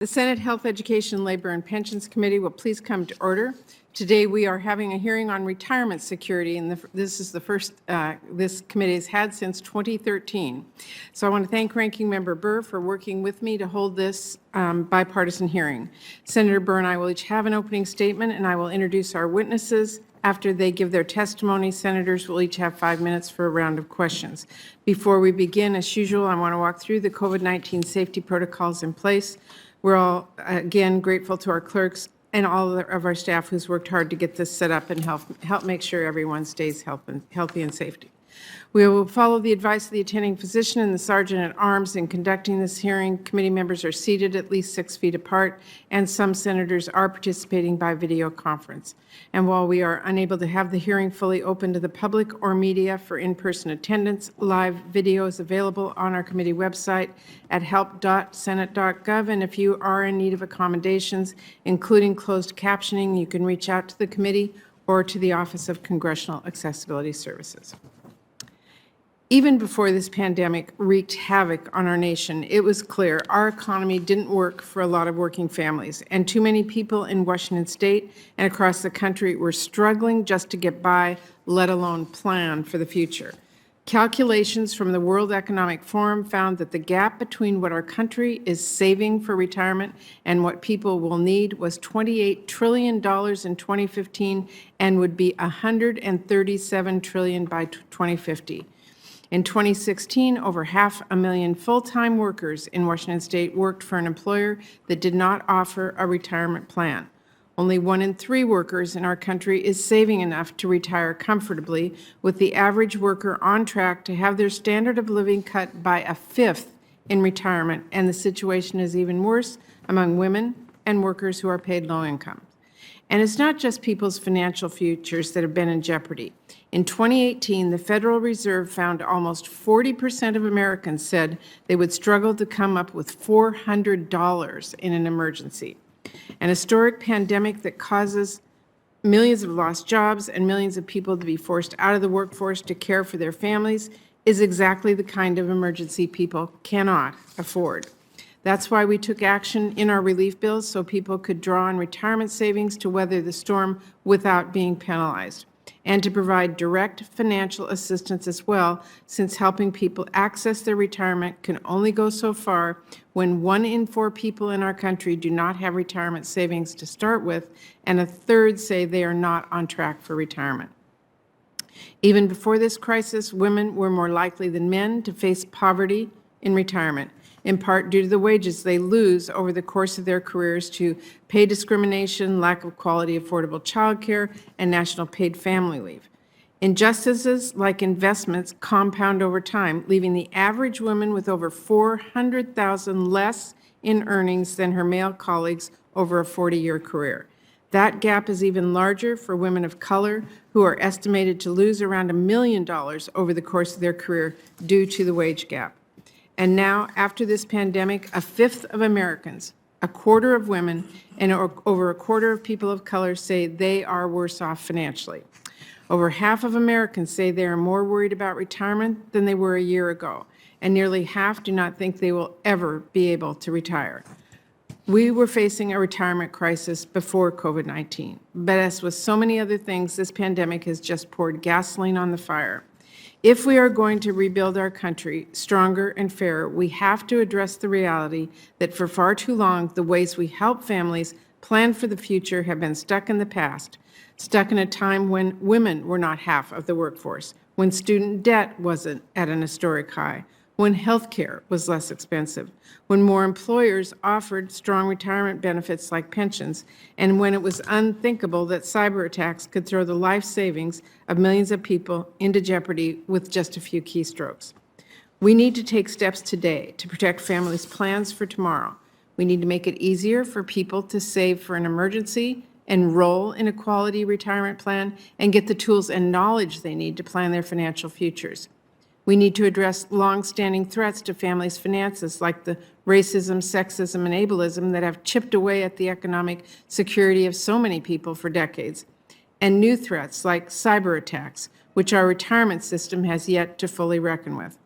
The Senate Health, Education, Labor, and Pensions Committee will please come to order. Today we are having a hearing on retirement security, and this is the first this committee has had since 2013. So I want to thank Ranking Member Burr for working with me to hold this bipartisan hearing. Senator Burr and I will each have an opening statement, and I will introduce our witnesses. After they give their testimony, senators will each have 5 minutes for a round of questions. Before we begin, as usual, I want to walk through the COVID-19 safety protocols in place. We're all, again, grateful to our clerks and all of our staff who's worked hard to get this set up and help make sure everyone stays healthy and safety. We will follow the advice of the attending physician and the sergeant at arms in conducting this hearing. Committee members are seated at least 6 feet apart, and some senators are participating by video conference. And while we are unable to have the hearing fully open to the public or media for in-person attendance, live video is available on our committee website at help.senate.gov. And if you are in need of accommodations, including closed captioning, you can reach out to the committee or to the Office of Congressional Accessibility Services. Even before this pandemic wreaked havoc on our nation, it was clear our economy didn't work for a lot of working families, and too many people in Washington State and across the country were struggling just to get by, let alone plan for the future. Calculations from the World Economic Forum found that the gap between what our country is saving for retirement and what people will need was $28 trillion in 2015 and would be $137 trillion by 2050. In 2016, over 500,000 full-time workers in Washington State worked for an employer that did not offer a retirement plan. Only 1 in 3 workers in our country is saving enough to retire comfortably, with the average worker on track to have their standard of living cut by 1/5 in retirement, and the situation is even worse among women and workers who are paid low income. And it's not just people's financial futures that have been in jeopardy. In 2018, the Federal Reserve found almost 40% of Americans said they would struggle to come up with $400 in an emergency. An historic pandemic that causes millions of lost jobs and millions of people to be forced out of the workforce to care for their families is exactly the kind of emergency people cannot afford. That's why we took action in our relief bills so people could draw on retirement savings to weather the storm without being penalized, and to provide direct financial assistance as well, since helping people access their retirement can only go so far when 1 in 4 people in our country do not have retirement savings to start with, and 1/3 say they are not on track for retirement. Even before this crisis, women were more likely than men to face poverty in retirement, in part due to the wages they lose over the course of their careers to pay discrimination, lack of quality affordable child care, and national paid family leave. Injustices like investments compound over time, leaving the average woman with over $400,000 less in earnings than her male colleagues over a 40-year career. That gap is even larger for women of color, who are estimated to lose around $1 million over the course of their career due to the wage gap. And now, after this pandemic, 1/5 of Americans, 1/4 of women, and over 1/4 of people of color say they are worse off financially. Over half of Americans say they are more worried about retirement than they were a year ago, and nearly half do not think they will ever be able to retire. We were facing a retirement crisis before COVID-19, but as with so many other things, this pandemic has just poured gasoline on the fire. If we are going to rebuild our country stronger and fairer, we have to address the reality that for far too long, the ways we help families plan for the future have been stuck in the past, stuck in a time when women were not half of the workforce, when student debt wasn't at an historic high, when health care was less expensive, when more employers offered strong retirement benefits like pensions, and when it was unthinkable that cyber attacks could throw the life savings of millions of people into jeopardy with just a few keystrokes. We need to take steps today to protect families' plans for tomorrow. We need to make it easier for people to save for an emergency, enroll in a quality retirement plan, and get the tools and knowledge they need to plan their financial futures. We need to address long-standing threats to families' finances like the racism, sexism, and ableism that have chipped away at the economic security of so many people for decades, and new threats like cyber attacks, which our retirement system has yet to fully reckon with.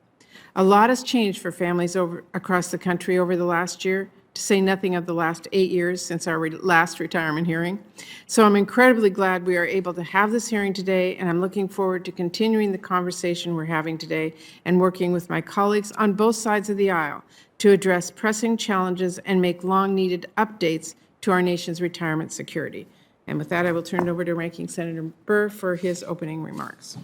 A lot has changed for families across the country over the last year, to say nothing of the last 8 years since our last retirement hearing. So I'm incredibly glad we are able to have this hearing today, and I'm looking forward to continuing the conversation we're having today and working with my colleagues on both sides of the aisle to address pressing challenges and make long-needed updates to our nation's retirement security. And with that, I will turn it over to Ranking Senator Burr for his opening remarks.